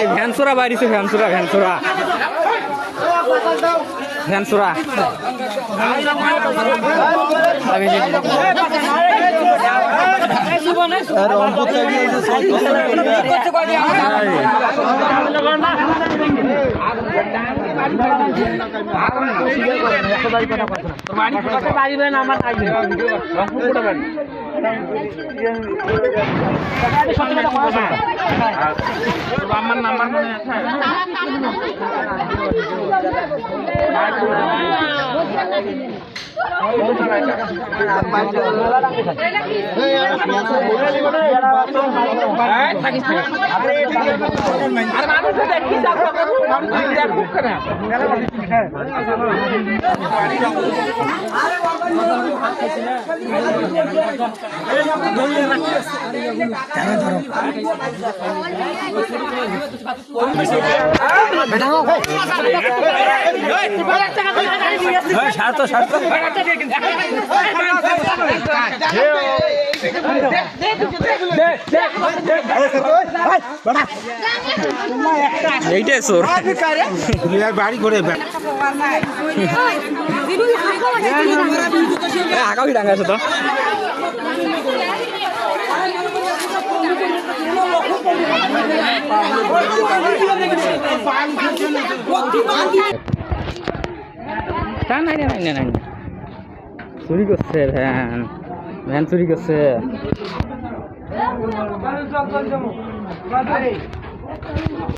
ভ্যানসোরা বাড়িছে ভ্যানসোরা ভ্যানসোরা ভ্যানসোরা আমার নাম্বার মনে আছে স্বার্থ স্বার্থ এইটাই চোর বাড়ি করে আগাও ডাঙ্গা আছে তো নাই নাই নাই নাই চুরি করছে ভ্যান ভ্যান চুরি করছে